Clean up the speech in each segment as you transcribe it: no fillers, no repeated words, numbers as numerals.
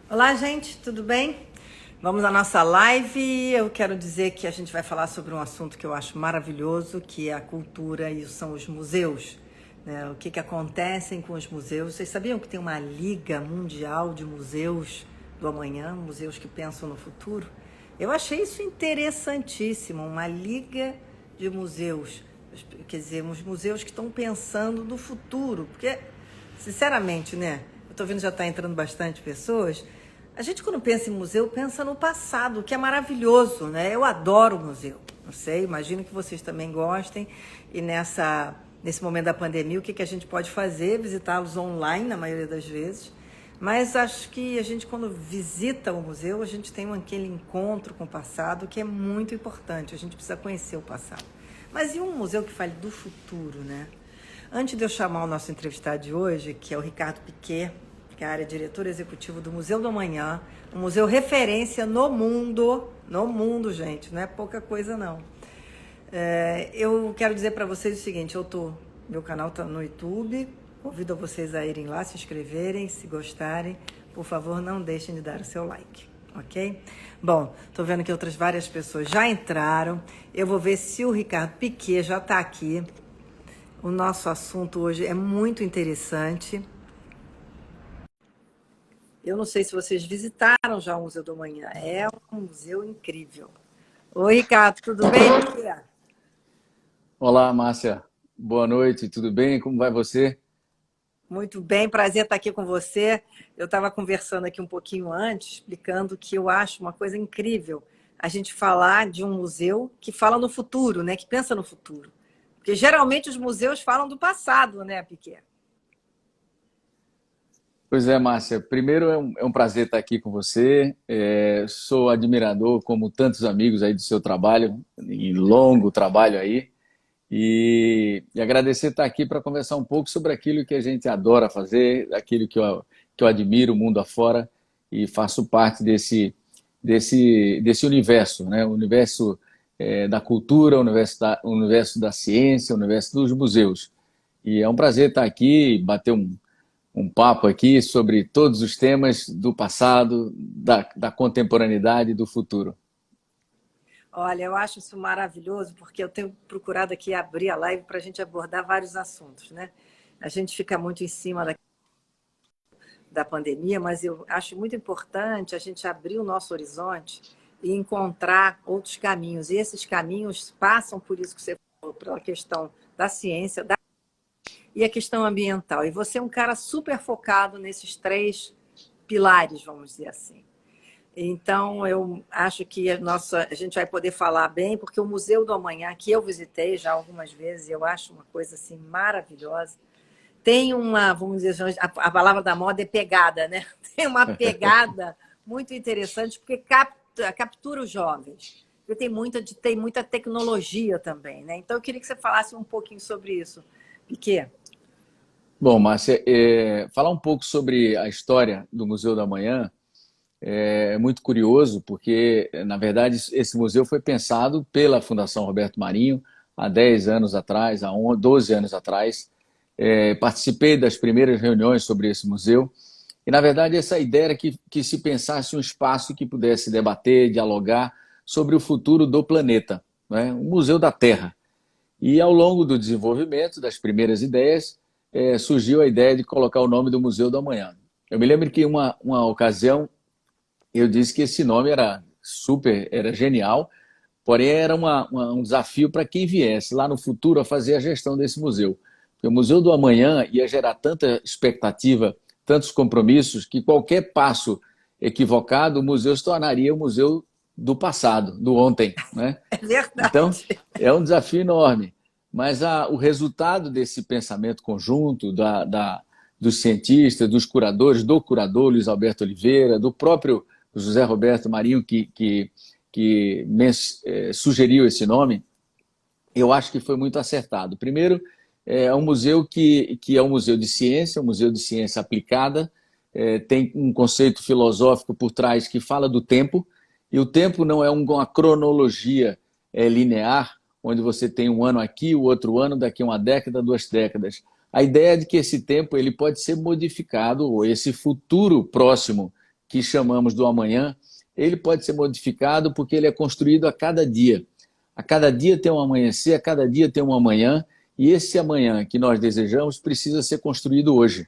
Olá, gente, tudo bem? Vamos à nossa live. Eu quero dizer que a gente vai falar sobre um assunto que eu acho maravilhoso, que é a cultura e são os museus, né? O que acontecem com os museus? Vocês sabiam que tem uma liga mundial de museus do amanhã, museus que pensam no futuro? Eu achei isso interessantíssimo, uma liga de museus, quer dizer, uns museus que estão pensando no futuro, porque, sinceramente, né? Eu estou vendo que já está entrando bastante pessoas. A gente, quando pensa em museu, pensa no passado, que é maravilhoso, né? Eu adoro museu, não sei, imagino que vocês também gostem. E nesse momento da pandemia, o que a gente pode fazer? Visitá-los online, na maioria das vezes. Mas acho que a gente, quando visita o museu, a gente tem aquele encontro com o passado que é muito importante. A gente precisa conhecer o passado. Mas e um museu que fale do futuro, né? Antes de eu chamar o nosso entrevistado de hoje, que é o Ricardo Piquet, que é a área diretor executivo do Museu do Amanhã, um museu referência no mundo, gente, não é pouca coisa não. Eu quero dizer para vocês o seguinte, meu canal está no YouTube, convido a vocês a irem lá, se inscreverem, se gostarem, por favor, não deixem de dar o seu like, ok? Bom, estou vendo que várias pessoas já entraram, eu vou ver se o Ricardo Piquet já está aqui. O nosso assunto hoje é muito interessante. Eu não sei se vocês visitaram já o Museu do Amanhã. É um museu incrível. Oi, Ricardo, tudo bem? Olá, Márcia. Boa noite, tudo bem? Como vai você? Muito bem, prazer estar aqui com você. Eu estava conversando aqui um pouquinho antes, explicando que eu acho uma coisa incrível a gente falar de um museu que fala no futuro, né? Que pensa no futuro. Porque geralmente os museus falam do passado, né, Piquet? Pois é, Márcia. Primeiro, é um prazer estar aqui com você. Sou admirador, como tantos amigos aí do seu trabalho, e longo trabalho aí. E agradecer estar aqui para conversar um pouco sobre aquilo que a gente adora fazer, aquilo que eu admiro o mundo afora e faço parte desse universo, né? O universo da cultura, o universo da ciência, o universo dos museus. E é um prazer estar aqui, bater um papo aqui sobre todos os temas do passado, da contemporaneidade e do futuro. Olha, eu acho isso maravilhoso, porque eu tenho procurado aqui abrir a live para a gente abordar vários assuntos, né? A gente fica muito em cima da pandemia, mas eu acho muito importante a gente abrir o nosso horizonte e encontrar outros caminhos. E esses caminhos passam por isso que você falou, pela questão da ciência e a questão ambiental. E você é um cara super focado nesses três pilares, vamos dizer assim. Então, eu acho que a gente vai poder falar bem, porque o Museu do Amanhã, que eu visitei já algumas vezes, eu acho uma coisa assim maravilhosa. Tem vamos dizer, a palavra da moda é pegada, né? Tem uma pegada muito interessante, porque captura os jovens. E tem muita tecnologia também, né? Então, eu queria que você falasse um pouquinho sobre isso. Piquet. Bom, Márcia, falar um pouco sobre a história do Museu da Manhã é muito curioso, porque, na verdade, esse museu foi pensado pela Fundação Roberto Marinho há 10 anos atrás, 12 anos atrás. Participei das primeiras reuniões sobre esse museu e, na verdade, essa ideia era que se pensasse um espaço que pudesse debater, dialogar sobre o futuro do planeta, né? Um museu da Terra. E, ao longo do desenvolvimento das primeiras ideias, surgiu a ideia de colocar o nome do Museu do Amanhã. Eu me lembro que, em uma ocasião, eu disse que esse nome era genial, porém era um desafio para quem viesse lá no futuro a fazer a gestão desse museu. Porque o Museu do Amanhã ia gerar tanta expectativa, tantos compromissos, que qualquer passo equivocado, o museu se tornaria o museu do passado, do ontem, né? É Então, verdade. é um desafio enorme. Mas o resultado desse pensamento conjunto dos cientistas, dos curadores, do curador Luiz Alberto Oliveira, do próprio José Roberto Marinho, que sugeriu esse nome, eu acho que foi muito acertado. Primeiro, é um museu que é um museu de ciência, um museu de ciência aplicada, tem um conceito filosófico por trás que fala do tempo, e o tempo não é uma cronologia linear, onde você tem um ano aqui, o outro ano, daqui a uma década, 2 décadas. A ideia é de que esse tempo ele pode ser modificado, ou esse futuro próximo que chamamos do amanhã, ele pode ser modificado porque ele é construído a cada dia. A cada dia tem um amanhecer, a cada dia tem um amanhã, e esse amanhã que nós desejamos precisa ser construído hoje.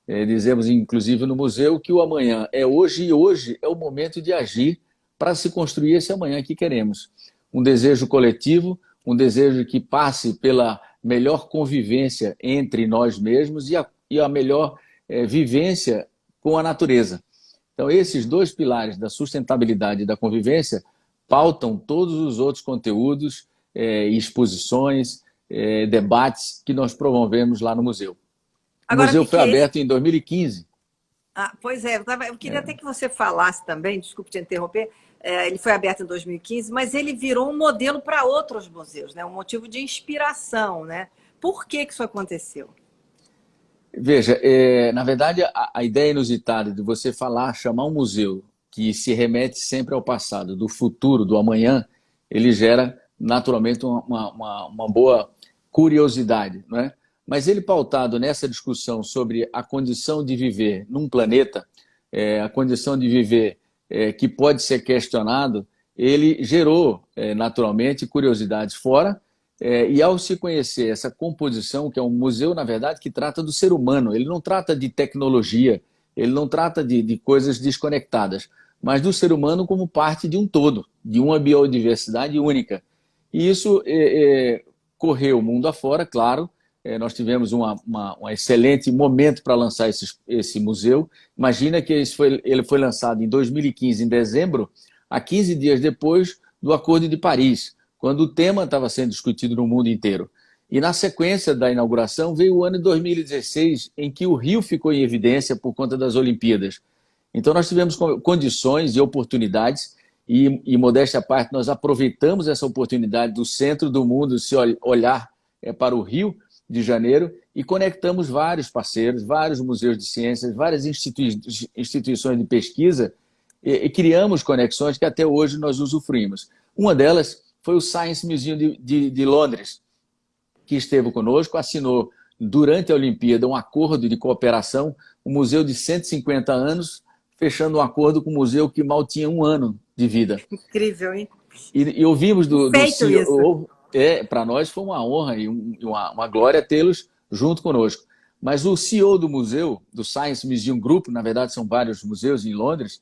Dizemos, inclusive, no museu, que o amanhã é hoje e hoje é o momento de agir para se construir esse amanhã que queremos. Um desejo coletivo, um desejo que passe pela melhor convivência entre nós mesmos e a melhor vivência com a natureza. Então, esses dois pilares da sustentabilidade e da convivência pautam todos os outros conteúdos, exposições, debates que nós promovemos lá no museu. O museu foi aberto em 2015. Pois é, eu queria até que você falasse também, desculpe te interromper, ele foi aberto em 2015, mas ele virou um modelo para outros museus, né? Um motivo de inspiração, né? Por que isso aconteceu? Veja, na verdade, a ideia inusitada de você chamar um museu que se remete sempre ao passado, do futuro, do amanhã, ele gera naturalmente uma boa curiosidade, não é? Mas ele pautado nessa discussão sobre a condição de viver num planeta, a condição de viver que pode ser questionado, ele gerou naturalmente curiosidades fora, e ao se conhecer essa composição, que é um museu, na verdade, que trata do ser humano, ele não trata de tecnologia, ele não trata de coisas desconectadas, mas do ser humano como parte de um todo, de uma biodiversidade única. E isso correu o mundo afora, claro. Nós tivemos um excelente momento para lançar esse museu. Imagina que ele foi lançado em 2015, em dezembro, a 15 dias depois do Acordo de Paris, quando o tema estava sendo discutido no mundo inteiro. E na sequência da inauguração veio o ano de 2016, em que o Rio ficou em evidência por conta das Olimpíadas. Então nós tivemos condições e oportunidades, e modéstia à parte, nós aproveitamos essa oportunidade do centro do mundo se olhar para o Rio de Janeiro e conectamos vários parceiros, vários museus de ciências, várias instituições de pesquisa e criamos conexões que até hoje nós usufruímos. Uma delas foi o Science Museum de Londres, que esteve conosco, assinou durante a Olimpíada um acordo de cooperação, um museu de 150 anos, fechando um acordo com um museu que mal tinha 1 ano de vida. Incrível, hein? E ouvimos do CEO... Isso. Para nós foi uma honra e uma glória tê-los junto conosco. Mas o CEO do museu, do Science Museum Group, na verdade são vários museus em Londres,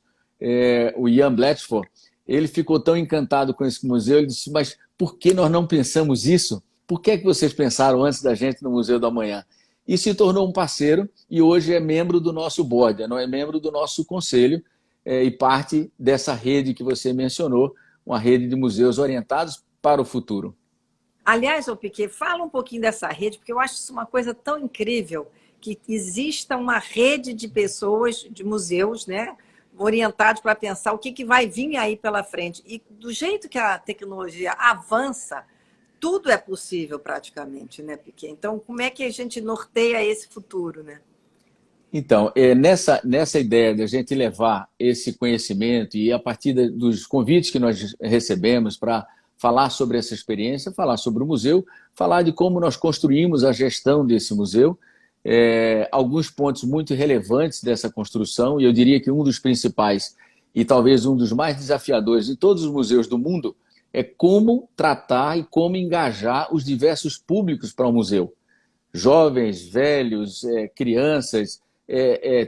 o Ian Blatchford, ele ficou tão encantado com esse museu, ele disse, mas por que nós não pensamos isso? Por que vocês pensaram antes da gente no Museu do Amanhã? E se tornou um parceiro e hoje é membro do nosso board, não é membro do nosso conselho e parte dessa rede que você mencionou, uma rede de museus orientados para o futuro. Aliás, Piquet, fala um pouquinho dessa rede, porque eu acho isso uma coisa tão incrível, que exista uma rede de pessoas, de museus, né, orientados para pensar o que vai vir aí pela frente. E do jeito que a tecnologia avança, tudo é possível praticamente, né, Piquet? Então, como é que a gente norteia esse futuro, né? Então, nessa ideia de a gente levar esse conhecimento e a partir dos convites que nós recebemos para falar sobre essa experiência, falar sobre o museu, falar de como nós construímos a gestão desse museu, alguns pontos muito relevantes dessa construção, e eu diria que um dos principais e talvez um dos mais desafiadores de todos os museus do mundo é como tratar e como engajar os diversos públicos para o museu. Jovens, velhos, crianças,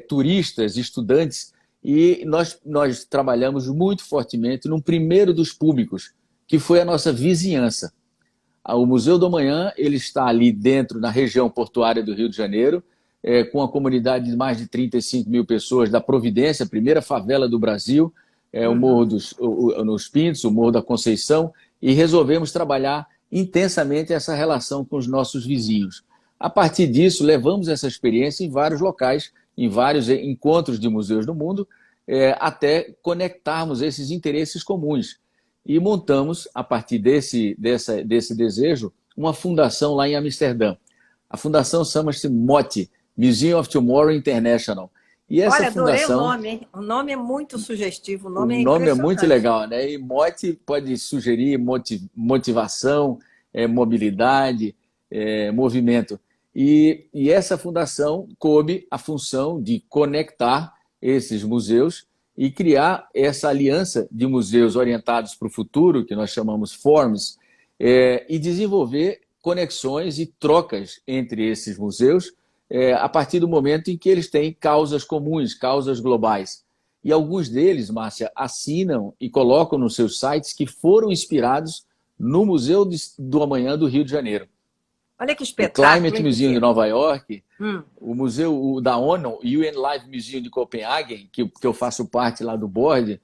turistas, estudantes, e nós trabalhamos muito fortemente num primeiro dos públicos, que foi a nossa vizinhança. O Museu do Amanhã ele está ali dentro, na região portuária do Rio de Janeiro, com a comunidade de mais de 35 mil pessoas da Providência, a primeira favela do Brasil, o Morro nos Pintos, o Morro da Conceição, e resolvemos trabalhar intensamente essa relação com os nossos vizinhos. A partir disso, levamos essa experiência em vários locais, em vários encontros de museus do mundo, até conectarmos esses interesses comuns. E montamos, a partir desse desejo, uma fundação lá em Amsterdã. A fundação chama-se MOT, Museum of Tomorrow International. E essa Olha, adorei fundação, o nome, hein? O nome é muito sugestivo, o o nome é nome é impressionante. muito legal, né? E MOT pode sugerir motivação, mobilidade, movimento. E essa fundação coube a função de conectar esses museus e criar essa aliança de museus orientados para o futuro, que nós chamamos Forms, e desenvolver conexões e trocas entre esses museus a partir do momento em que eles têm causas comuns, causas globais. E alguns deles, Márcia, assinam e colocam nos seus sites que foram inspirados no Museu do Amanhã do Rio de Janeiro. Olha que O espetáculo, Climate hein, Museum de Piquet? Nova York, o Museu da ONU, UN Live Museum de Copenhague, que eu faço parte lá do board,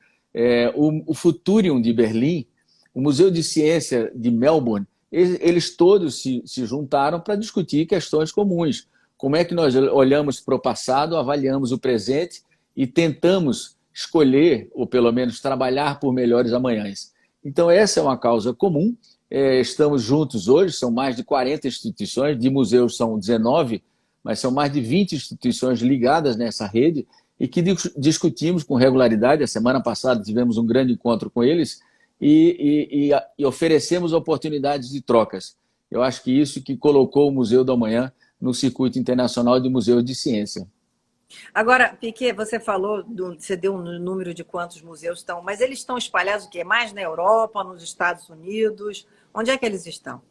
o Futurium de Berlim, o Museu de Ciência de Melbourne, eles todos se juntaram para discutir questões comuns. Como é que nós olhamos para o passado, avaliamos o presente e tentamos escolher, ou pelo menos trabalhar por melhores amanhãs. Então, essa é uma causa comum. Estamos juntos hoje, são mais de 40 instituições, de museus são 19, mas são mais de 20 instituições ligadas nessa rede e que discutimos com regularidade. A semana passada tivemos um grande encontro com eles e oferecemos oportunidades de trocas. Eu acho que isso que colocou o Museu do Amanhã no circuito internacional de museus de ciência. Agora, Piquet, você falou, você deu um número de quantos museus estão, mas eles estão espalhados o quê? Mais na Europa, nos Estados Unidos? Onde é que eles estão?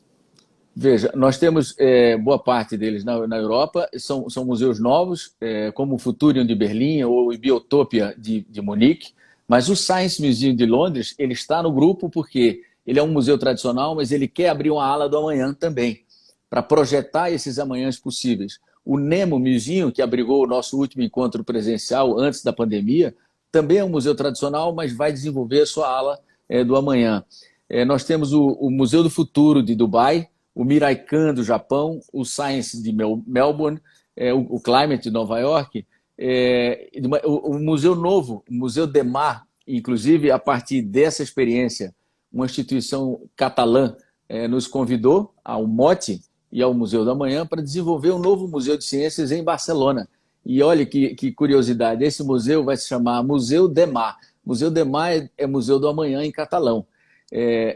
Veja, nós temos boa parte deles na Europa, são museus novos, como o Futurium de Berlim ou o Biotopia de Munique, mas o Science Museum de Londres, ele está no grupo porque ele é um museu tradicional, mas ele quer abrir uma ala do amanhã também, para projetar esses amanhãs possíveis. O Nemo Museum, que abrigou o nosso último encontro presencial antes da pandemia, também é um museu tradicional, mas vai desenvolver a sua ala do amanhã. Nós temos o Museu do Futuro de Dubai, o Miraikan do Japão, o Science de Melbourne, o Climate de Nova York, o Museu Novo, o Museu Demar, inclusive a partir dessa experiência, uma instituição catalã nos convidou ao MOTI e ao Museu da Manhã para desenvolver um novo Museu de Ciências em Barcelona. E olha que curiosidade, esse museu vai se chamar Museu Demar. Museu Demar é Museu do Amanhã em catalão.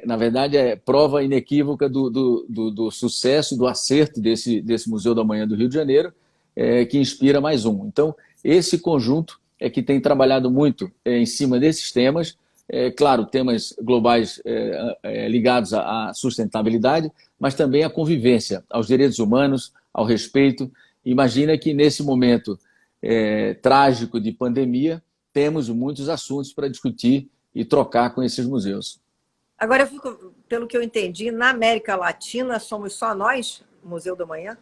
Na verdade, é prova inequívoca do sucesso, do acerto desse Museu do Amanhã do Rio de Janeiro, que inspira mais um. Então, esse conjunto é que tem trabalhado muito em cima desses temas, claro, temas globais ligados à sustentabilidade, mas também à convivência, aos direitos humanos, ao respeito. Imagina que nesse momento trágico de pandemia, temos muitos assuntos para discutir e trocar com esses museus. Agora, pelo que eu entendi, na América Latina somos só nós, Museu do Amanhã?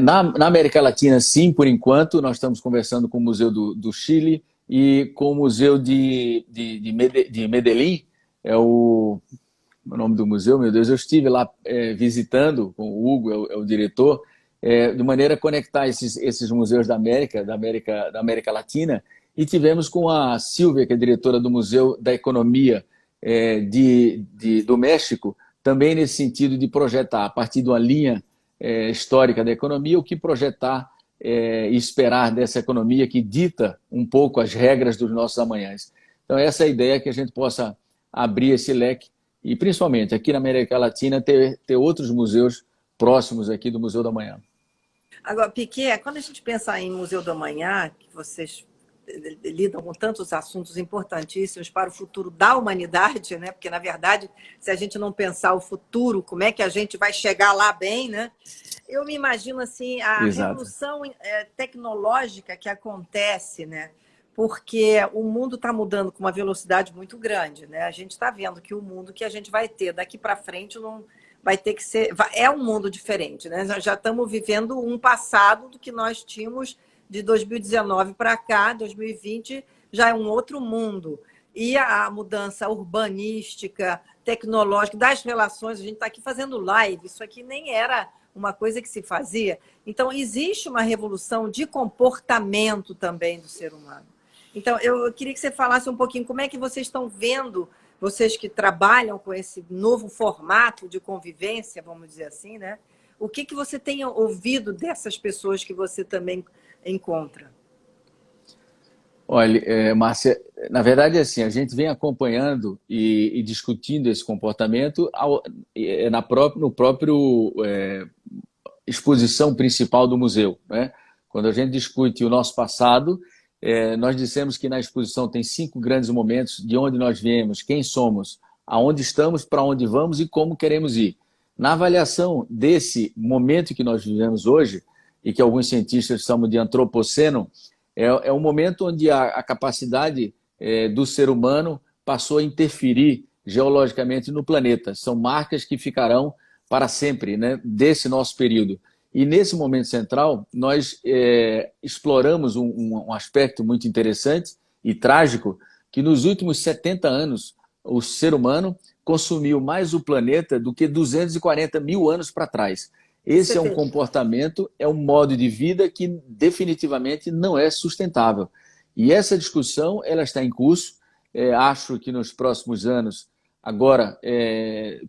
Na América Latina, sim, por enquanto. Nós estamos conversando com o Museu do Chile e com o Museu de Medellín, o nome do museu, meu Deus, eu estive lá visitando com o Hugo, é o diretor, de maneira a conectar esses museus da América Latina, e tivemos com a Silvia, que é diretora do Museu da Economia do México, também nesse sentido de projetar, a partir de uma linha histórica da economia, o que projetar e esperar dessa economia que dita um pouco as regras dos nossos amanhãs. Então, essa é a ideia, que a gente possa abrir esse leque e, principalmente, aqui na América Latina, ter outros museus próximos aqui do Museu do Amanhã. Agora, Piquet, quando a gente pensa em Museu do Amanhã, que vocês lidam com tantos assuntos importantíssimos para o futuro da humanidade, né? Porque, na verdade, se a gente não pensar o futuro, como é que a gente vai chegar lá bem, né? Eu me imagino assim, a revolução tecnológica que acontece, né? Porque o mundo está mudando com uma velocidade muito grande, né? A gente está vendo que o mundo que a gente vai ter daqui para frente não vai ter que ser... É um mundo diferente, né? Nós já estamos vivendo um passado do que nós tínhamos de 2019 para cá, 2020, já é um outro mundo. E a mudança urbanística, tecnológica, das relações, a gente está aqui fazendo live, isso aqui nem era uma coisa que se fazia. Então, existe uma revolução de comportamento também do ser humano. Então, eu queria que você falasse um pouquinho como é que vocês estão vendo, vocês que trabalham com esse novo formato de convivência, vamos dizer assim, né? O que você tem ouvido dessas pessoas que você também encontra? Olha, Márcia, na verdade, assim, a gente vem acompanhando e discutindo esse comportamento no próprio exposição principal do museu, né? Quando a gente discute o nosso passado, Nós dissemos que na exposição tem 5 grandes momentos: de onde nós viemos, quem somos, aonde estamos, para onde vamos e como queremos ir. Na avaliação desse momento que nós vivemos hoje, e que alguns cientistas chamam de antropoceno, é um momento onde a capacidade do ser humano passou a interferir geologicamente no planeta. São marcas que ficarão para sempre, né, desse nosso período. E nesse momento central, nós exploramos um aspecto muito interessante e trágico, que nos últimos 70 anos, o ser humano consumiu mais o planeta do que 240 mil anos para trás. Esse é um comportamento, é um modo de vida que definitivamente não é sustentável. E essa discussão ela está em curso. Acho que nos próximos anos, agora,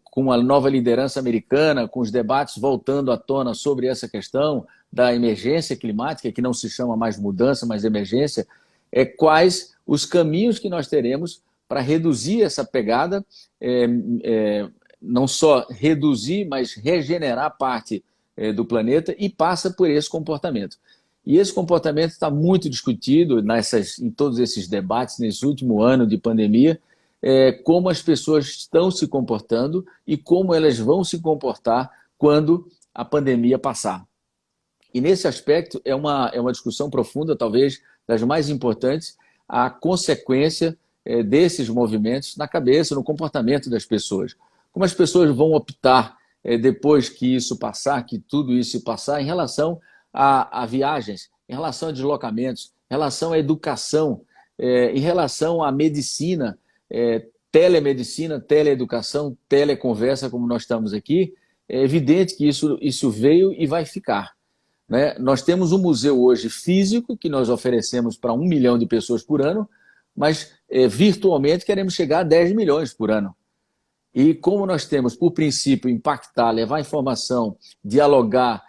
com a nova liderança americana, com os debates voltando à tona sobre essa questão da emergência climática, que não se chama mais mudança, mas emergência, quais os caminhos que nós teremos para reduzir essa pegada, não só reduzir, mas regenerar parte do planeta, e passa por esse comportamento. E esse comportamento está muito discutido em todos esses debates, nesse último ano de pandemia, como as pessoas estão se comportando e como elas vão se comportar quando a pandemia passar. E nesse aspecto é uma discussão profunda, talvez das mais importantes, a consequência desses movimentos na cabeça, no comportamento das pessoas. Como as pessoas vão optar depois que isso passar, que tudo isso passar, em relação a viagens, em relação a deslocamentos, em relação à educação, em relação à medicina, telemedicina, teleeducação, teleconversa, como nós estamos aqui. É evidente que isso veio e vai ficar, né? Nós temos um museu hoje físico que nós oferecemos para 1 milhão de pessoas por ano, mas virtualmente queremos chegar a 10 milhões por ano. E como nós temos, por princípio, impactar, levar informação, dialogar,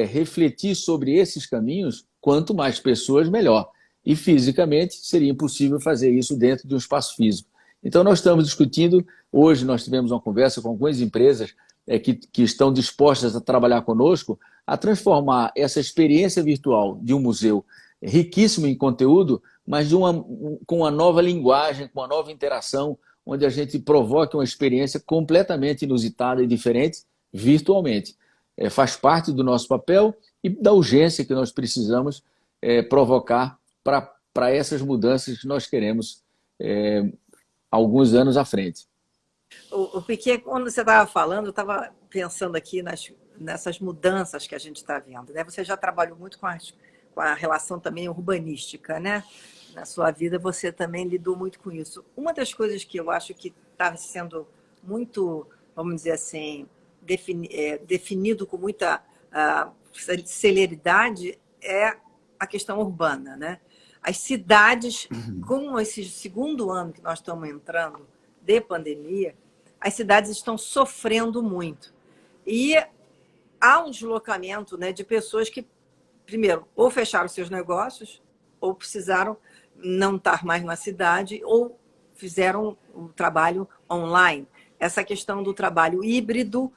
refletir sobre esses caminhos, quanto mais pessoas, melhor. E fisicamente seria impossível fazer isso dentro de um espaço físico. Então nós estamos discutindo, hoje nós tivemos uma conversa com algumas empresas que estão dispostas a trabalhar conosco, a transformar essa experiência virtual de um museu riquíssimo em conteúdo, mas com uma nova linguagem, com uma nova interação, onde a gente provoque uma experiência completamente inusitada e diferente virtualmente. Faz parte do nosso papel e da urgência que nós precisamos provocar para essas mudanças que nós queremos alguns anos à frente. O Piquet, quando você estava falando, eu estava pensando aqui nessas mudanças que a gente está vendo, né? Você já trabalhou muito com a relação também urbanística, né? Na sua vida você também lidou muito com isso. Uma das coisas que eu acho que está sendo muito, vamos dizer assim, definido com muita celeridade é a questão urbana, né? As cidades, com esse segundo ano que nós estamos entrando de pandemia, as cidades estão sofrendo muito. E há um deslocamento, né, de pessoas que, primeiro, ou fecharam seus negócios, ou precisaram não estar mais na cidade, ou fizeram o trabalho online. Essa questão do trabalho híbrido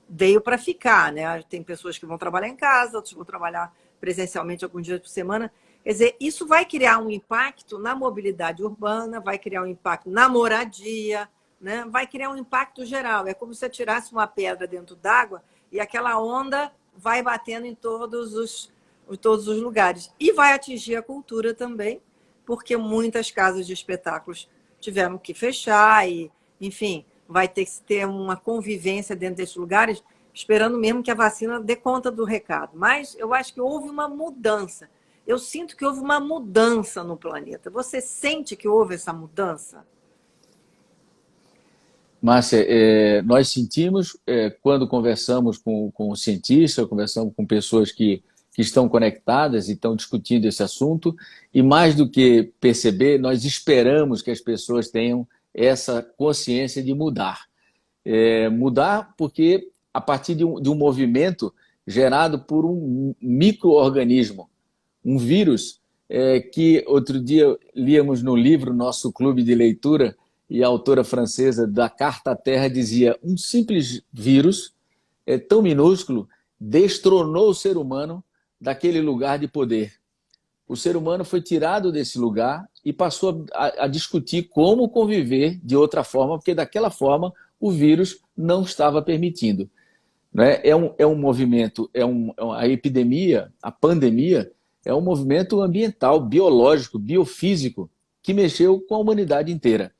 veio para ficar, né? Tem pessoas que vão trabalhar em casa, outros vão trabalhar presencialmente alguns dias por semana. Quer dizer, isso vai criar um impacto na mobilidade urbana, vai criar um impacto na moradia, né? Vai criar um impacto geral. É como se você tirasse uma pedra dentro d'água e aquela onda vai batendo em todos os lugares. E vai atingir a cultura também, porque muitas casas de espetáculos tiveram que fechar e, enfim, vai ter que ter uma convivência dentro desses lugares, esperando mesmo que a vacina dê conta do recado. Mas eu acho que houve uma mudança. Eu sinto que houve uma mudança no planeta. Você sente que houve essa mudança? Márcia, nós sentimos quando conversamos com cientistas, conversamos com pessoas que estão conectadas e estão discutindo esse assunto, e mais do que perceber, nós esperamos que as pessoas tenham essa consciência de mudar. Mudar porque a partir de um movimento gerado por um micro-organismo, um vírus, que outro dia líamos no livro, nosso clube de leitura, e a autora francesa da Carta à Terra dizia: um simples vírus tão minúsculo destronou o ser humano daquele lugar de poder. o ser humano foi tirado desse lugar e passou a discutir como conviver de outra forma, porque daquela forma o vírus não estava permitindo. Né? É um movimento, a epidemia, a pandemia, é um movimento ambiental, biológico, biofísico, que mexeu com a humanidade inteira.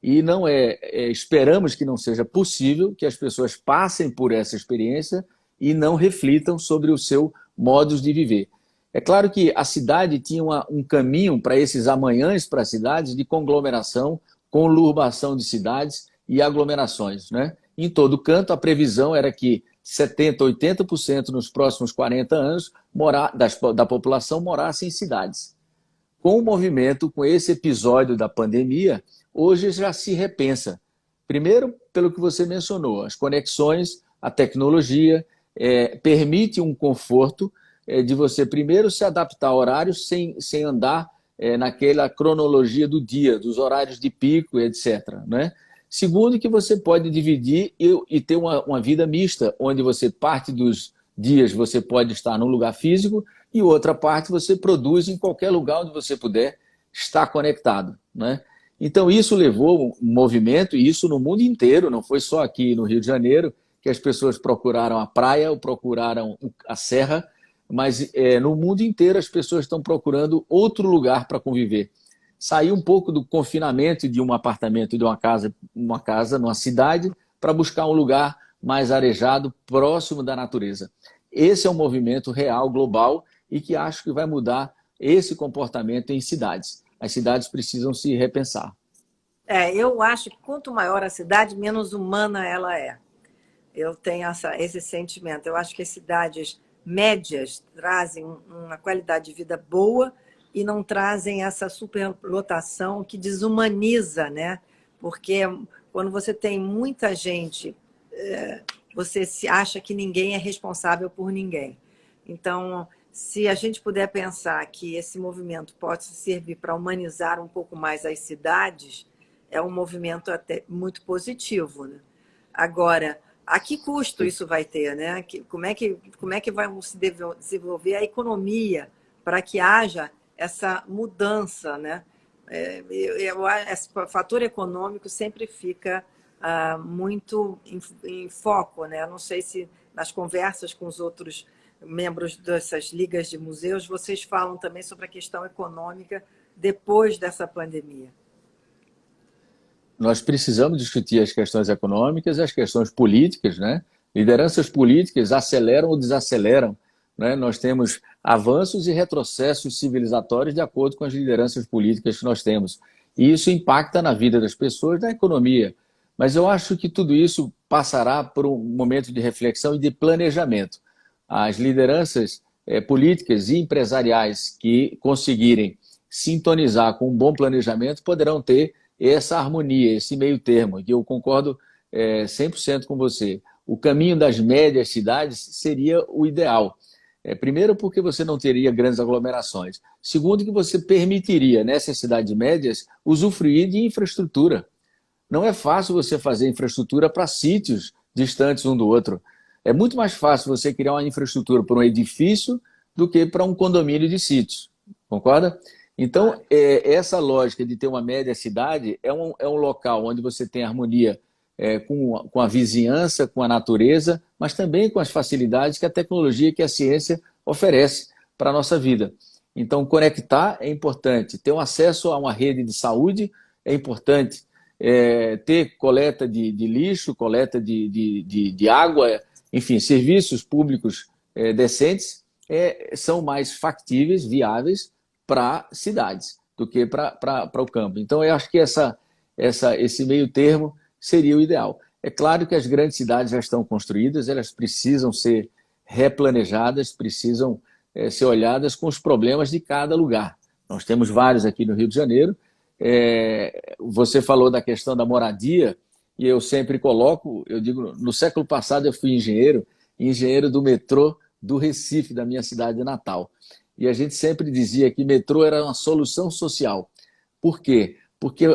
E não esperamos que não seja possível que as pessoas passem por essa experiência e não reflitam sobre o seu modo de viver. É claro que a cidade tinha um caminho para esses amanhãs para as cidades de conglomeração, conurbação de cidades e aglomerações. Né? Em todo canto, a previsão era que 70%, 80% nos próximos 40 anos da população morasse em cidades. Com o movimento, com esse episódio da pandemia, hoje já se repensa. Primeiro, pelo que você mencionou, as conexões, a tecnologia permite um conforto de você primeiro se adaptar a horários sem andar naquela cronologia do dia, dos horários de pico, etc. Né? Segundo, que você pode dividir e ter uma vida mista, onde você parte dos dias você pode estar num lugar físico e outra parte você produz em qualquer lugar onde você puder estar conectado. Né? Então isso levou um movimento, e isso no mundo inteiro, não foi só aqui no Rio de Janeiro, que as pessoas procuraram a praia ou procuraram a serra, mas no mundo inteiro as pessoas estão procurando outro lugar para conviver. Sair um pouco do confinamento de um apartamento, de uma casa numa cidade, para buscar um lugar mais arejado, próximo da natureza. Esse é um movimento real, global, e que acho que vai mudar esse comportamento em cidades. As cidades precisam se repensar. Eu acho que quanto maior a cidade, menos humana ela é. Eu tenho esse sentimento. Eu acho que as cidades médias trazem uma qualidade de vida boa e não trazem essa superlotação que desumaniza, né? Porque quando você tem muita gente, você se acha que ninguém é responsável por ninguém. Então, se a gente puder pensar que esse movimento pode servir para humanizar um pouco mais as cidades, é um movimento até muito positivo, né? Agora, a que custo isso vai ter, né? Como é que vai se desenvolver a economia para que haja essa mudança, né? Esse fator econômico sempre fica muito em foco, né? Não sei se nas conversas com os outros membros dessas ligas de museus, vocês falam também sobre a questão econômica depois dessa pandemia. Nós precisamos discutir as questões econômicas e as questões políticas, né? Lideranças políticas aceleram ou desaceleram, né? Nós temos avanços e retrocessos civilizatórios de acordo com as lideranças políticas que nós temos. E isso impacta na vida das pessoas, na economia. Mas eu acho que tudo isso passará por um momento de reflexão e de planejamento. As lideranças políticas e empresariais que conseguirem sintonizar com um bom planejamento poderão ter essa harmonia, esse meio termo, que eu concordo 100% com você. O caminho das médias cidades seria o ideal. Primeiro, porque você não teria grandes aglomerações. Segundo, que você permitiria, nessas cidades médias, usufruir de infraestrutura. Não é fácil você fazer infraestrutura para sítios distantes um do outro. É muito mais fácil você criar uma infraestrutura para um edifício do que para um condomínio de sítios. Concorda? Então, essa lógica de ter uma média cidade é um local onde você tem harmonia com a vizinhança, com a natureza, mas também com as facilidades que a tecnologia, que a ciência oferece para a nossa vida. Então, conectar é importante. Ter um acesso a uma rede de saúde é importante. Ter coleta de lixo, coleta de água, enfim, serviços públicos decentes são mais factíveis, viáveis, para cidades do que para o campo. Então, eu acho que esse meio termo seria o ideal. É claro que as grandes cidades já estão construídas, elas precisam ser replanejadas, precisam ser olhadas com os problemas de cada lugar. Nós temos vários aqui no Rio de Janeiro. Você falou da questão da moradia, e eu sempre coloco, eu digo, no século passado eu fui engenheiro do metrô do Recife, da minha cidade natal. E a gente sempre dizia que metrô era uma solução social. Por quê? Porque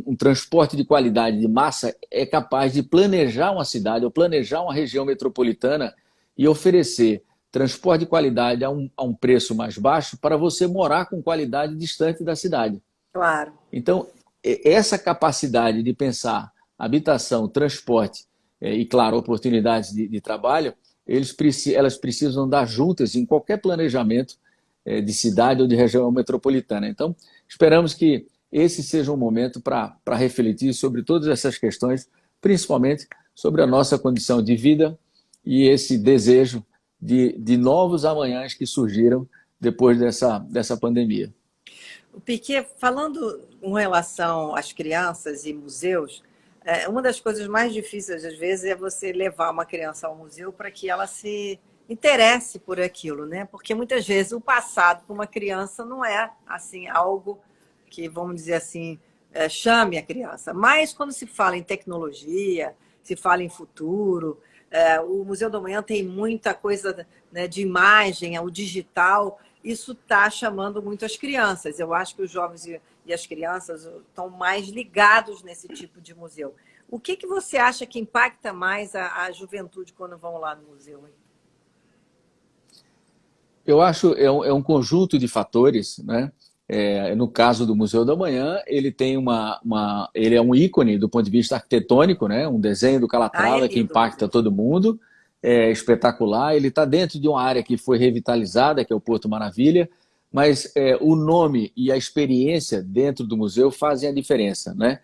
um transporte de qualidade de massa é capaz de planejar uma cidade ou planejar uma região metropolitana e oferecer transporte de qualidade a um preço mais baixo para você morar com qualidade distante da cidade. Claro. Então, essa capacidade de pensar habitação, transporte e, claro, oportunidades de trabalho, elas precisam andar juntas em qualquer planejamento de cidade ou de região metropolitana. Então, esperamos que esse seja um momento para refletir sobre todas essas questões, principalmente sobre a nossa condição de vida e esse desejo de novos amanhãs que surgiram depois dessa pandemia. O Piquet, falando com relação às crianças e museus, uma das coisas mais difíceis, às vezes, é você levar uma criança ao museu para que ela se interesse por aquilo, né? Porque muitas vezes o passado para uma criança não é assim algo que, vamos dizer assim, chame a criança. Mas quando se fala em tecnologia, se fala em futuro, o Museu do Amanhã tem muita coisa, né, de imagem, o digital. Isso está chamando muito as crianças. Eu acho que os jovens e as crianças estão mais ligados nesse tipo de museu. O que você acha que impacta mais a juventude quando vão lá no museu? Eu acho é um conjunto de fatores, né? No caso do Museu do Amanhã, ele tem ele é um ícone do ponto de vista arquitetônico, né? Um desenho do Calatrava que impacta todo mundo, é espetacular. Ele está dentro de uma área que foi revitalizada, que é o Porto Maravilha, mas o nome e a experiência dentro do museu fazem a diferença, né?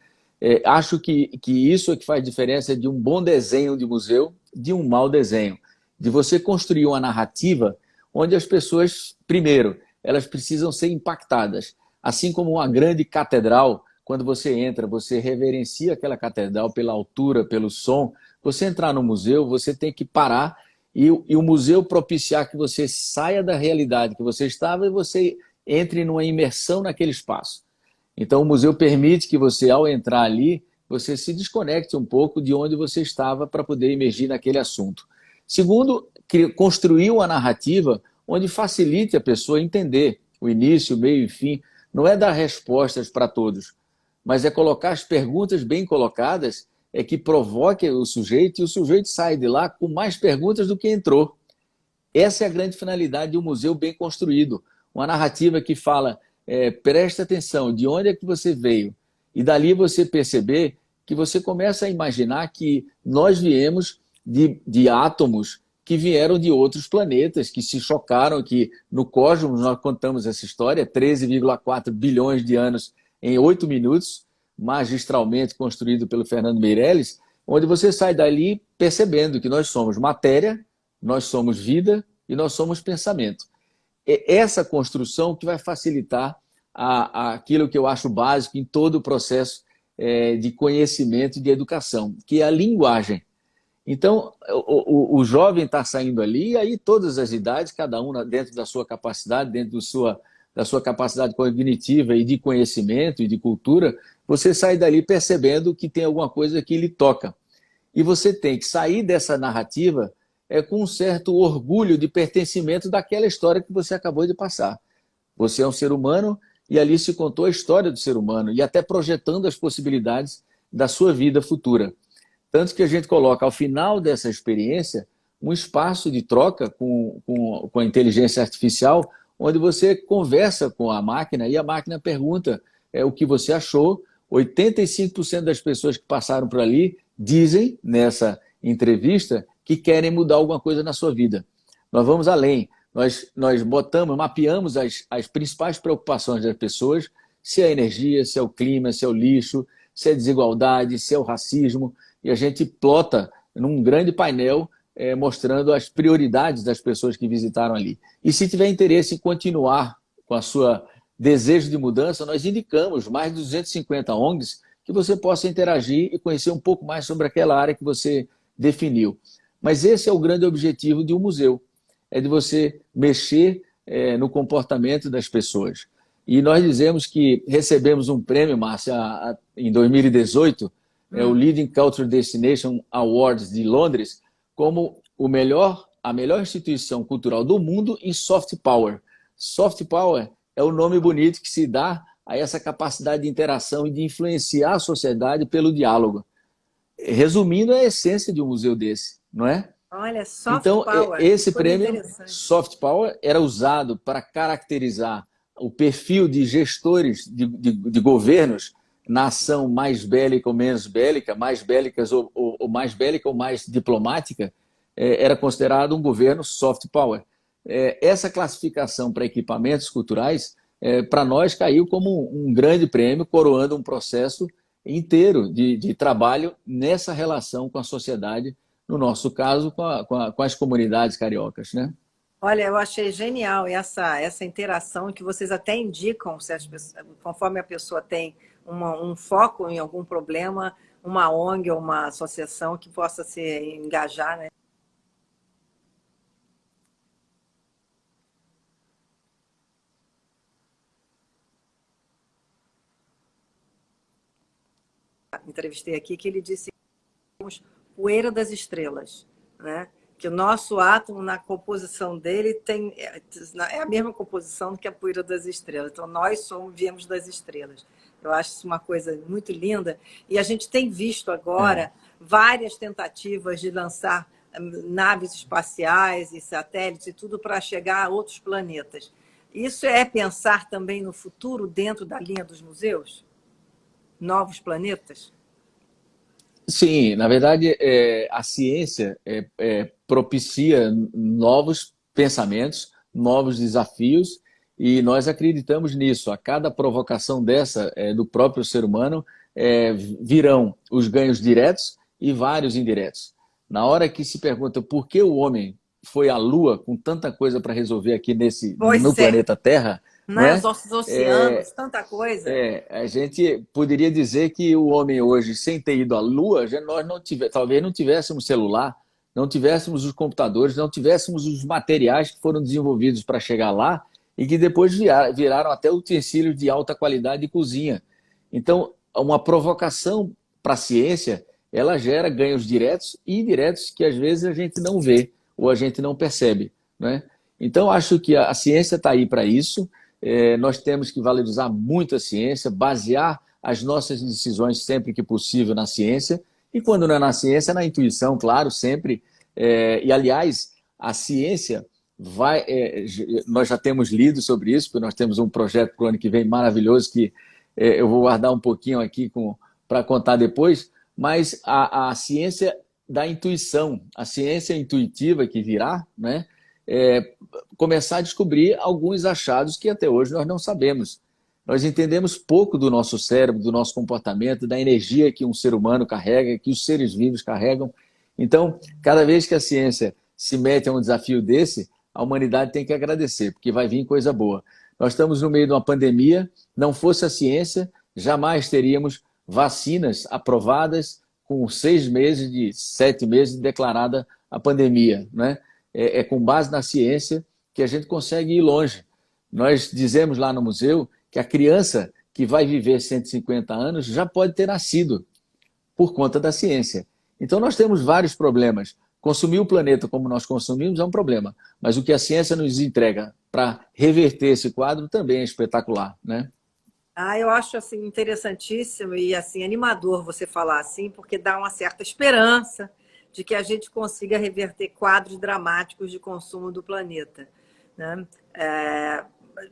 Acho que isso é que faz diferença de um bom desenho de museu, de um mau desenho, de você construir uma narrativa onde as pessoas, primeiro, elas precisam ser impactadas. Assim como uma grande catedral, quando você entra, você reverencia aquela catedral pela altura, pelo som. Você entrar no museu, você tem que parar e o museu propiciar que você saia da realidade que você estava e você entre numa imersão naquele espaço. Então, o museu permite que você, ao entrar ali, você se desconecte um pouco de onde você estava para poder emergir naquele assunto. Segundo, construir uma narrativa onde facilite a pessoa entender o início, o meio e fim. Não é dar respostas para todos, mas é colocar as perguntas bem colocadas, que provoque o sujeito e o sujeito sai de lá com mais perguntas do que entrou. Essa é a grande finalidade de um museu bem construído. Uma narrativa que fala, presta atenção, de onde é que você veio? E dali você perceber que você começa a imaginar que nós viemos de átomos que vieram de outros planetas, que se chocaram, que no cosmos, nós contamos essa história, 13,4 bilhões de anos em 8 minutos, magistralmente construído pelo Fernando Meirelles, onde você sai dali percebendo que nós somos matéria, nós somos vida e nós somos pensamento. É essa construção que vai facilitar aquilo que eu acho básico em todo o processo de conhecimento e de educação, que é a linguagem. Então, o jovem está saindo ali, e aí todas as idades, cada um dentro da sua capacidade, dentro da sua capacidade cognitiva e de conhecimento e de cultura, você sai dali percebendo que tem alguma coisa que lhe toca. E você tem que sair dessa narrativa com um certo orgulho de pertencimento daquela história que você acabou de passar. Você é um ser humano e ali se contou a história do ser humano e até projetando as possibilidades da sua vida futura. Tanto que a gente coloca, ao final dessa experiência, um espaço de troca com a inteligência artificial, onde você conversa com a máquina e a máquina pergunta o que você achou. 85% das pessoas que passaram por ali dizem, nessa entrevista, que querem mudar alguma coisa na sua vida. Nós vamos além. Nós mapeamos as principais preocupações das pessoas, se é a energia, se é o clima, se é o lixo, se é a desigualdade, se é o racismo, e a gente plota num grande painel mostrando as prioridades das pessoas que visitaram ali. E se tiver interesse em continuar com a sua desejo de mudança, nós indicamos mais de 250 ONGs que você possa interagir e conhecer um pouco mais sobre aquela área que você definiu. Mas esse é o grande objetivo de um museu, é de você mexer no comportamento das pessoas. E nós dizemos que recebemos um prêmio, Márcia, em 2018, o Leading Cultural Destination Awards de Londres, como a melhor instituição cultural do mundo em soft power. Soft power é o nome bonito que se dá a essa capacidade de interação e de influenciar a sociedade pelo diálogo. Resumindo, é a essência de um museu desse, não é? Olha, soft Então, power, que esse coisa prêmio interessante. Soft Power era usado para caracterizar o perfil de gestores de governos na ação mais bélica ou menos bélica, mais bélicas ou mais bélica ou mais diplomática, era considerado um governo soft power. Essa classificação para equipamentos culturais, para nós, caiu como um grande prêmio, coroando um processo inteiro de trabalho nessa relação com a sociedade, no nosso caso, com as comunidades cariocas, né? Olha, eu achei genial essa interação que vocês até indicam, se as pessoas, conforme a pessoa tem um foco em algum problema, uma ONG ou uma associação que possa se engajar, né? Entrevistei aqui que ele disse poeira das estrelas, né? Que o nosso átomo, na composição dele, é a mesma composição que a poeira das estrelas. Então, viemos das estrelas. Eu acho isso uma coisa muito linda. E a gente tem visto É. agora várias tentativas de lançar naves espaciais e satélites e tudo para chegar a outros planetas. Isso é pensar também no futuro dentro da linha dos museus? Novos planetas? Sim, na verdade, a ciência propicia novos pensamentos, novos desafios, e nós acreditamos nisso. A cada provocação dessa do próprio ser humano, virão os ganhos diretos e vários indiretos. Na hora que se pergunta por que o homem foi à Lua com tanta coisa para resolver aqui no Pois é, planeta Terra, não né? Os é? nossos oceanos, É, tanta coisa. a gente poderia dizer que o homem hoje, sem ter ido à Lua, nós não talvez não tivéssemos celular, não tivéssemos os computadores, não tivéssemos os materiais que foram desenvolvidos para chegar lá e que depois viraram até utensílios de alta qualidade de cozinha. Então, uma provocação para a ciência, ela gera ganhos diretos e indiretos que às vezes a gente não vê ou a gente não percebe, né? Então, acho que a ciência está aí para isso. Nós temos que valorizar muito a ciência, basear as nossas decisões sempre que possível na ciência, e quando não é na ciência, na intuição, claro, sempre. E, aliás, a ciência vai. Nós já temos lido sobre isso, porque nós temos um projeto para o ano que vem maravilhoso, que eu vou guardar um pouquinho aqui para contar depois, mas a ciência da intuição, a ciência intuitiva que virá, né? Começar a descobrir alguns achados que até hoje nós não sabemos. Nós entendemos pouco do nosso cérebro, do nosso comportamento, da energia que um ser humano carrega, que os seres vivos carregam. Então, cada vez que a ciência se mete a um desafio desse, a humanidade tem que agradecer, porque vai vir coisa boa. Nós estamos no meio de uma pandemia, não fosse a ciência, jamais teríamos vacinas aprovadas com 6 meses, 7 meses declarada a pandemia, né? Com base na ciência que a gente consegue ir longe. Nós dizemos lá no museu que a criança que vai viver 150 anos já pode ter nascido por conta da ciência. Então nós temos vários problemas. Consumir o planeta como nós consumimos é um problema, mas o que a ciência nos entrega para reverter esse quadro também é espetacular, né? Eu acho assim interessantíssimo e assim animador você falar assim, porque dá uma certa esperança de que a gente consiga reverter quadros dramáticos de consumo do planeta, né?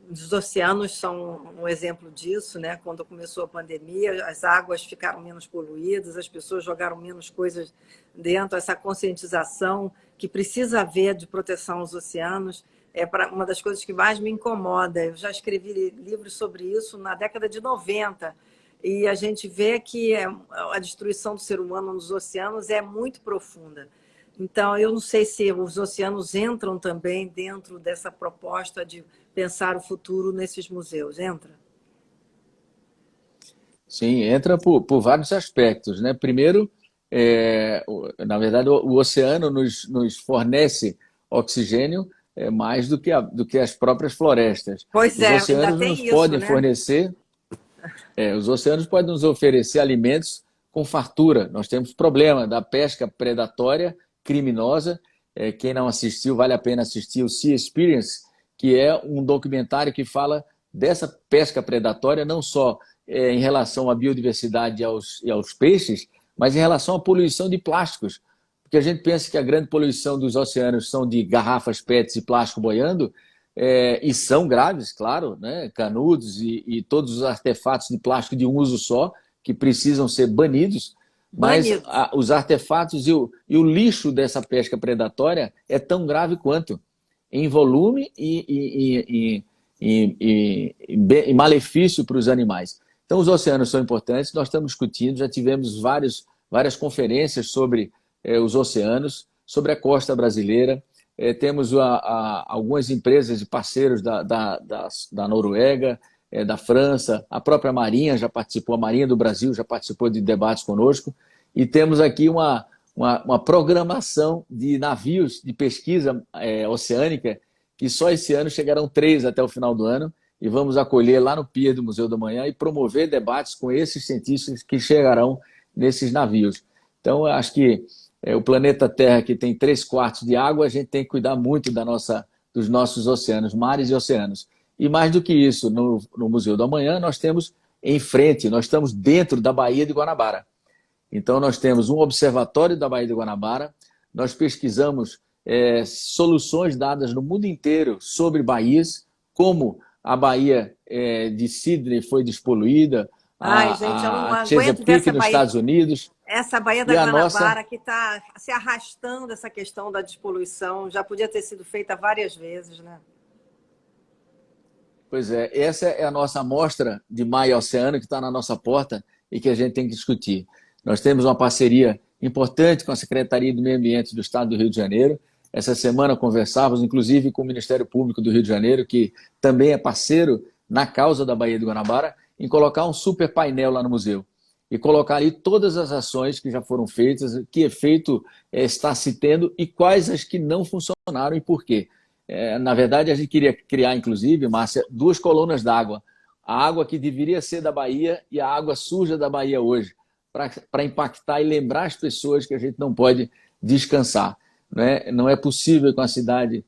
Os oceanos são um exemplo disso, né? Quando começou a pandemia, as águas ficaram menos poluídas, as pessoas jogaram menos coisas dentro, essa conscientização que precisa haver de proteção aos oceanos uma das coisas que mais me incomoda. Eu já escrevi livros sobre isso na década de 90, e a gente vê que a destruição do ser humano nos oceanos é muito profunda. Então, eu não sei se os oceanos entram também dentro dessa proposta de pensar o futuro nesses museus. Entra? Sim, entra por vários aspectos, né? Primeiro, na verdade, o oceano nos fornece oxigênio mais do que as próprias florestas. Pois Os é, ainda oceanos nos tem isso, podem né? fornecer, os oceanos podem nos oferecer alimentos com fartura. Nós temos problema da pesca predatória criminosa. Quem não assistiu, vale a pena assistir o Sea Experience, que é um documentário que fala dessa pesca predatória, não só em relação à biodiversidade e aos peixes, mas em relação à poluição de plásticos. porque a gente pensa que a grande poluição dos oceanos são de garrafas PETs e plástico boiando, e são graves, claro, né? Canudos e todos os artefatos de plástico de um uso só, que precisam ser banidos, mas Banidos. os artefatos e o lixo dessa pesca predatória é tão grave quanto, em volume e malefício para os animais. Então, os oceanos são importantes, nós estamos discutindo, já tivemos várias conferências sobre os oceanos, sobre a costa brasileira. Temos algumas empresas e parceiros da Noruega, da França, a própria Marinha já participou, a Marinha do Brasil já participou de debates conosco, e temos aqui uma programação de navios de pesquisa oceânica, que só esse ano chegarão 3 até o final do ano, e vamos acolher lá no Pier do Museu da Manhã e promover debates com esses cientistas que chegarão nesses navios. Então, eu acho que o planeta Terra, que tem 3/4 de água, a gente tem que cuidar muito dos nossos oceanos, mares e oceanos. E mais do que isso, no Museu da Manhã, nós temos em frente, nós estamos dentro da Baía de Guanabara. Então, nós temos um observatório da Baía de Guanabara, nós pesquisamos soluções dadas no mundo inteiro sobre baías, como a Baía de Sydney foi despoluída, Ai, gente, eu não a aguento ver Chesapeake nos Estados Unidos, essa Baía da e a nossa... Guanabara que está se arrastando, essa questão da despoluição. Já podia ter sido feita várias vezes, né? Pois é, essa é a nossa amostra de mar e oceano que está na nossa porta e que a gente tem que discutir. Nós temos uma parceria importante com a Secretaria do Meio Ambiente do Estado do Rio de Janeiro. Essa semana conversávamos, inclusive, com o Ministério Público do Rio de Janeiro, que também é parceiro na causa da Baía de Guanabara, em colocar um super painel lá no museu e colocar ali todas as ações que já foram feitas, que efeito está se tendo e quais as que não funcionaram e por quê. Na verdade, a gente queria criar, inclusive, Márcia, 2 colunas d'água. A água que deveria ser da Bahia e a água suja da Bahia hoje, para impactar e lembrar as pessoas que a gente não pode descansar. Né? Não é possível que uma cidade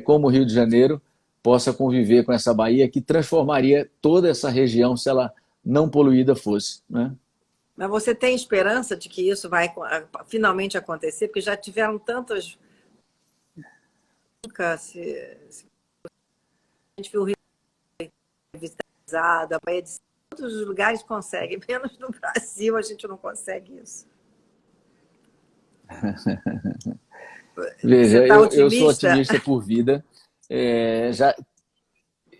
como o Rio de Janeiro possa conviver com essa Bahia que transformaria toda essa região se ela não poluída fosse. Né? Mas você tem esperança de que isso vai finalmente acontecer? Porque já tiveram tantas... Se a gente viu o Rio revitalizado, a Bahia de todos os lugares conseguem, menos no Brasil a gente não consegue isso. Veja, Tá eu sou otimista por vida.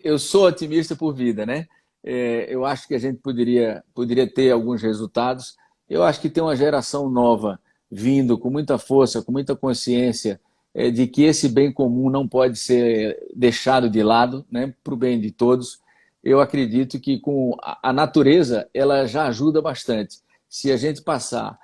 Eu sou otimista por vida, né? Eu acho que a gente poderia ter alguns resultados. Eu acho que tem uma geração nova vindo com muita força, com muita consciência de que esse bem comum não pode ser deixado de lado, né, para o bem de todos. Eu acredito que com a natureza ela já ajuda bastante. Se a gente passar,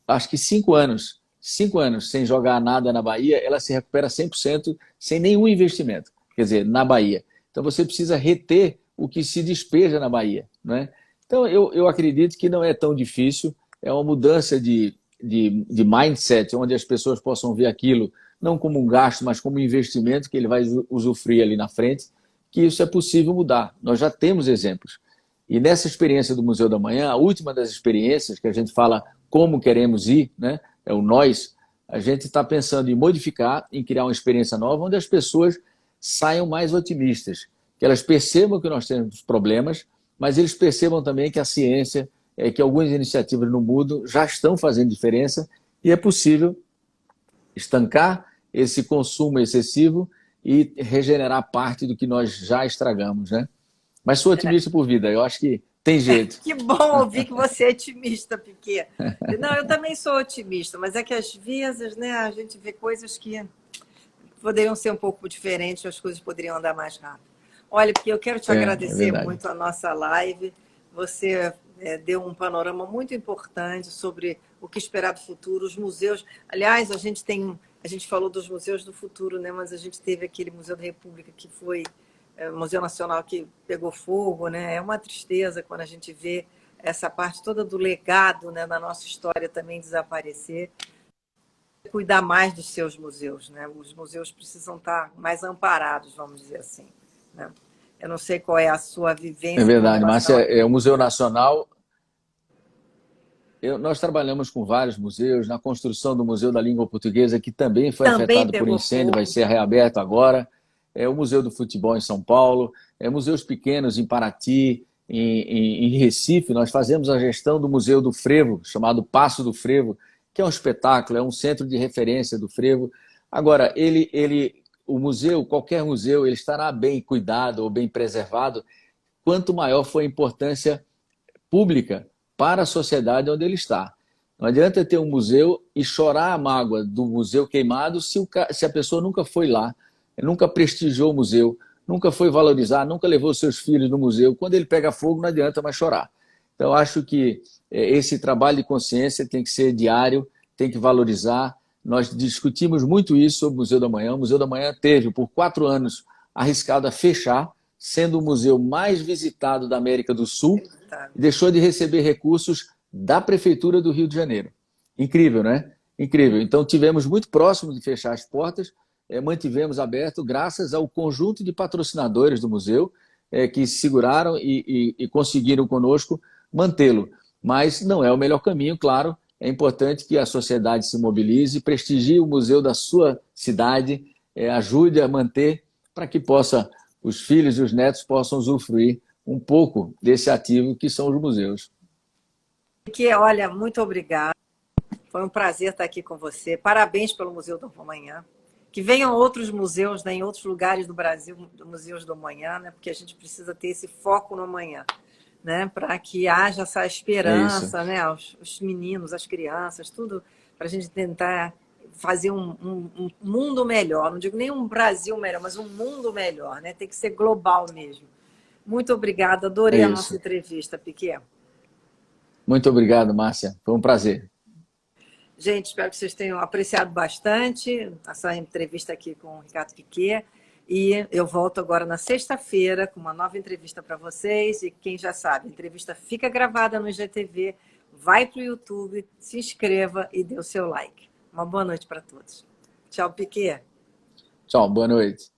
acho que 5 anos sem jogar nada na Bahia, ela se recupera 100% sem nenhum investimento, quer dizer, na Bahia. Então você precisa reter o que se despeja na Bahia. Né? Então eu acredito que não é tão difícil, é uma mudança de mindset, onde as pessoas possam ver aquilo não como um gasto, mas como um investimento que ele vai usufruir ali na frente, que isso é possível mudar. Nós já temos exemplos. E nessa experiência do Museu da Manhã, a última das experiências, que a gente fala como queremos ir, né? É o nós, a gente está pensando em modificar, em criar uma experiência nova, onde as pessoas saiam mais otimistas, que elas percebam que nós temos problemas, mas eles percebam também que a ciência, que algumas iniciativas no mundo já estão fazendo diferença e é possível estancar esse consumo excessivo e regenerar parte do que nós já estragamos, né? Mas sou otimista por vida, eu acho que tem jeito. Que bom ouvir que você é otimista, Piquet. Não, eu também sou otimista, mas é que às vezes, né, a gente vê coisas que poderiam ser um pouco diferentes, as coisas poderiam andar mais rápido. Olha, Piquet, eu quero te agradecer muito a nossa live. Você deu um panorama muito importante sobre o que esperar do futuro, os museus. Aliás, a gente falou dos museus do futuro, né? Mas a gente teve aquele Museu da República que foi Museu Nacional que pegou fogo, né? É uma tristeza quando a gente vê essa parte toda do legado, né, da nossa história também desaparecer. Cuidar mais dos seus museus, né? Os museus precisam estar mais amparados, vamos dizer assim, né? Eu não sei qual é a sua vivência. É verdade, Márcia, o Museu Nacional Nós trabalhamos com vários museus, na construção do Museu da Língua Portuguesa, que também foi Também afetado por pegou incêndio, vai fogo. ser reaberto agora. O Museu do Futebol em São Paulo, museus pequenos em Paraty, em Recife. Nós fazemos a gestão do Museu do Frevo, chamado Paço do Frevo, que é um espetáculo, é um centro de referência do frevo. Agora, o museu, qualquer museu, ele estará bem cuidado ou bem preservado, quanto maior for a importância pública para a sociedade onde ele está. Não adianta ter um museu e chorar a mágoa do museu queimado se a pessoa nunca foi lá, nunca prestigiou o museu, nunca foi valorizar, nunca levou seus filhos no museu. Quando ele pega fogo, não adianta mais chorar. Então, acho que esse trabalho de consciência tem que ser diário, tem que valorizar. Nós discutimos muito isso sobre o Museu da Manhã. O Museu da Manhã teve, por 4 anos, arriscado a fechar, sendo o museu mais visitado da América do Sul, e deixou de receber recursos da Prefeitura do Rio de Janeiro. Incrível, né? Incrível. Então, tivemos muito próximo de fechar as portas, mantivemos aberto graças ao conjunto de patrocinadores do museu que se seguraram e conseguiram conosco mantê-lo. Mas não é o melhor caminho, claro. É importante que a sociedade se mobilize, prestigie o museu da sua cidade, ajude a manter para que os filhos e os netos possam usufruir um pouco desse ativo que são os museus. Olha, muito obrigada. Foi um prazer estar aqui com você. Parabéns pelo Museu do Amanhã. Que venham outros museus, né, em outros lugares do Brasil, museus do amanhã, né, porque a gente precisa ter esse foco no amanhã, né, para que haja essa esperança, né, os meninos, as crianças, tudo, para a gente tentar fazer um mundo melhor. Não digo nem um Brasil melhor, mas um mundo melhor, né? Tem que ser global mesmo. Muito obrigada, adorei a nossa entrevista, Piquet. Muito obrigado, Márcia. Foi um prazer. Gente, espero que vocês tenham apreciado bastante essa entrevista aqui com o Ricardo Piquet. E eu volto agora na sexta-feira com uma nova entrevista para vocês. E quem já sabe, a entrevista fica gravada no IGTV, vai para o YouTube, se inscreva e dê o seu like. Uma boa noite para todos. Tchau, Piquet. Tchau, boa noite.